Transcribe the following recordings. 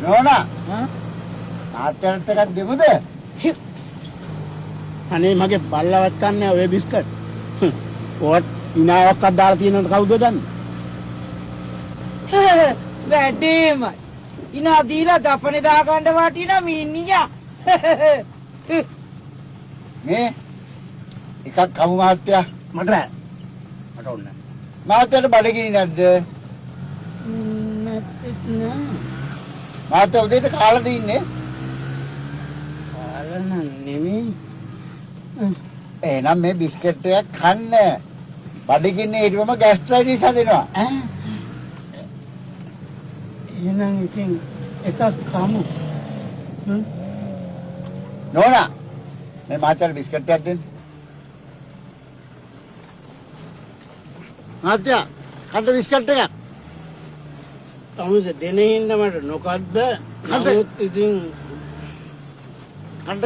නෝනා ආච්චිට එකක් දෙමුද? අනේ මගේ බල්ලවත් කන්නේ ඔය බිස්කට්. ඔත් ඉනාවක් අදාලා තියෙනවද කවුද දන්නේ? වැඩේමයි. ඉනා දීලා දපනේ දා ගන්න වටිනා මිනිහා. මේ එකක් කමු මහත්තයා. මට ඕනේ. මහත්තයාට බඩගිනි නැද්ද? නැත්නම් නෑ. මහත්තයා උදේට කාලා දින්නේ? කාලා නෙමෙයි. එහෙනම් මේ බිස්කට් එකක් කන්න. බඩගින්නේ හිටවම ગેස්ට්‍රයිටිස් හැදෙනවා. එහෙනම් ඉතින් එකක් කමු. නෝනා මේ මහත්තයාට බිස්කට් එකක් දෙන්න. මහත්තයා කන්න බිස්කට් එකක්. තමුසේ දෙනේ හින්ද මට නොකද්ද? නමුත් ඉතින් කන්න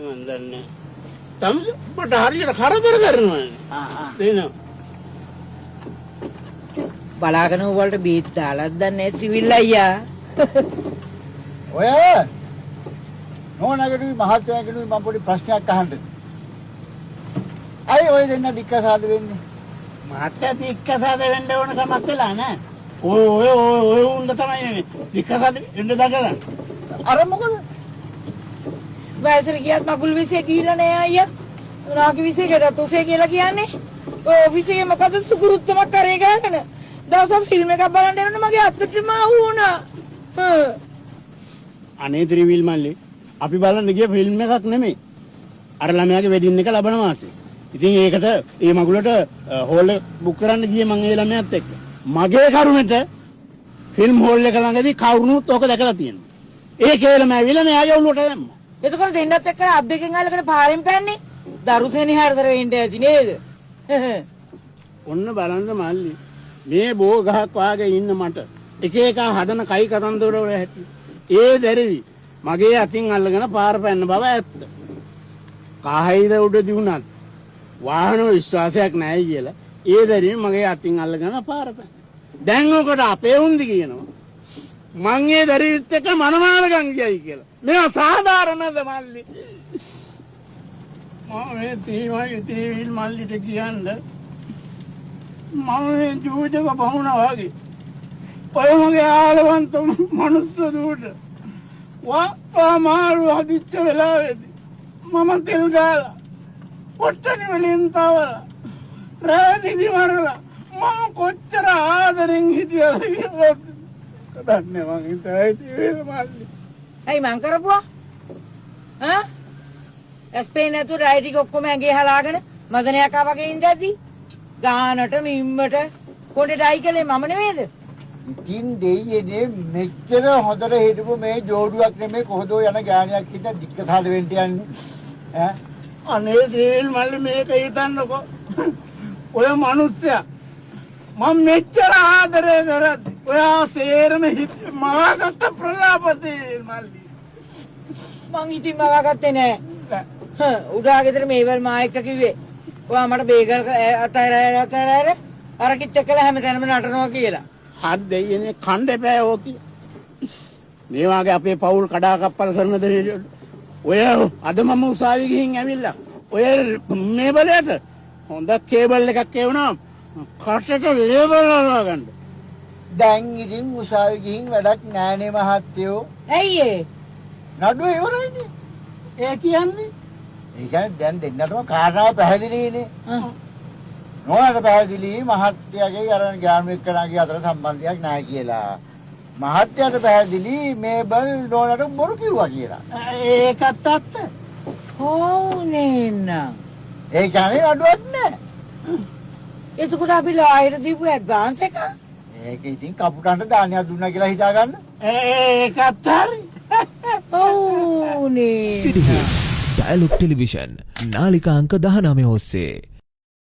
මන් දන්නේ. තමුසේ මට හරියට කරදර කරනවානේ. දෙනවා. බලාගෙන වලට බීත් දාලත් දන්නේ ත්‍රිවිල් අයියා. ඔය නෝනාගෙනුයි මහත්තයාගෙනුයි මම පොඩි ප්‍රශ්නයක් අහන්න. අය ඔය දෙන්න දික්කසාද වෙන්නේ? මට දික්කසාද වෙන්න ඕන කමක් වෙලා නෑ. ඔය උන්ද තමයි දික්කසාද වෙන්න දකලා. අර මොකද? වයසට ගියත් මගුල් විසේ ගිහිල්ලා නෑ අයියා. උනාගේ විසේ ගියත් උසේ කියලා කියන්නේ. ඔය ඔෆිස් එකේ මොකද සුකුරුත්තමක් කරේ ගාගෙන. දවසක් ෆිල්ම් එකක් බලන්න යනකොට මගේ අතටම ආවු වුණා. අනේ ත්‍රිවිල් මල්ලි අපි බලන්න ගිය ෆිල්ම් එකක් නෙමෙයි. අර ළමයාගේ වෙඩින් එක ලබන මාසේ. ඉතින් ඒකට ඒ මගුලට හෝල් එක බුක් කරන්න ගියේ මම ඒ ළමයාත් එක්ක. මගේ කරුණට ෆිල්ම් හෝල් එක ළඟදී කවුරුනුත් ඕක දැකලා තියෙනවා. ඒ කේලම ඇවිල්ලා මෙයාගේ ඔළුවට දැම්මා. එතකොට දෙන්නත් එක්ක අත් දෙකෙන් අල්ලගෙන පාරෙන් පැන්නේ. දරුසෙනි හැරතර වෙන්න ඇති නේද? ඔන්න බලන්න මල්ලි. මේ බෝ ගහක් වාගේ ඉන්න මට එක එක හදන කයි කතන්දර වල ඇති. ඒ දැරිවි මගේ අතින් අල්ලගෙන පාර පැන්න බව ඇත්ත. කාහිර උඩ දිනුනත් වාහන විශ්වාසයක් නැහැ කියලා ඒ දැරිවි මගේ අතින් අල්ලගෙන පාර පැන්න. දැන් ඔකට අපේ උන්දි කියනවා මං ඒ දැරිවිත් එක්ක මනමාලකම් කියයි කියලා. මේවා සාධාරණද මල්ලි? මම මේ ත්‍රිවිල් මල්ලිට කියන්නේ මම ජූජක බහුණා වගේ. ඔය මගේ ආලවන්ත මනුස්ස දුවට වා මාරු හදිච්ච වෙලාවේදී මම තෙල් ගාලා ඔට්ටනි වලින් තවලා රෑ නිදි මරලා මම කොච්චර ආදරෙන් හිටියද කියලා දන්නේ මං හිතයි ත්‍රිවිල් මල්ලි. ඇයි මං කරපුවා? එස්පේ නැතු රයිටික් ඔක්කොම ඇඟේ හලාගෙන මදනයක් ආවගේ ඉඳදී ගානට මිම්මට කොටටයි කලේ මම නෙමේද? ඉතින් දෙයියනේ මෙච්චර හොඳට හිටපු මේ ජෝඩුවක් නෙමේ කොහොදෝ යන ගානියක් හිට දික්කසාද වෙන්න යන්නේ. අනේ ත්‍රිවිල් මල්ලි මේක හිතන්නකෝ. ඔය මිනිස්සයා මම මෙච්චර ආදරේ කරත් ඔයා සේරම හිත මාගත්ත ප්‍රලාපතේ මල්ලි. මං ඉතින් මවාගත්තේ නෑ. උඩා ගෙදර මේවල් මා එක්ක කිව්වේ. ඔයා මට බේගල් අතහැර අරකිට එක්කලා හැමතැනම නටනවා කියලා. හත් දෙයියනේ කණ්ඩ එපා ඕක. මේ වාගේ අපේ පවුල් කඩා කප්පල් කරන දේ ඔය අද මම උසාවි ගිහින් ඇවිල්ලා ඔය මේ බලයට හොඳ කේබල් එකක් එවුණා කටට ලේබල් අරවා ගන්න. දැන් ඉතින් උසාවි ගිහින් වැඩක් නෑනේ මහත්තයෝ. ඇයි ඒ? නඩුව ඉවරයිනේ. ඒ කියන්නේ ඒ කියන්නේ දැන් දෙන්නටම කාරණාව පැහැදිලිනේ. නෝනාට පැහැදිලි මහත්තයාගේ අර ගෑනු එක්කනාගේ අතර සම්බන්ධයක් නැහැ කියලා. මහත්තයාට පැහැදිලි මේබල් නෝනාට බොරු කිව්වා කියලා. ඒකත් ඇත්ත. ඕනේ නං. ඒ කියන්නේ නඩුවක් නෑ. එතකොට අපි ලාහිර දීපු ඇඩ්වාන්ස් එක? ඒක ඉතින් කපුටන්ට දානයක් දුන්නා කියලා හිතා ගන්න. ඒකත් හරි. ඕනේ. City Hits Dialog Television නාලිකා අංක 19 ඔස්සේ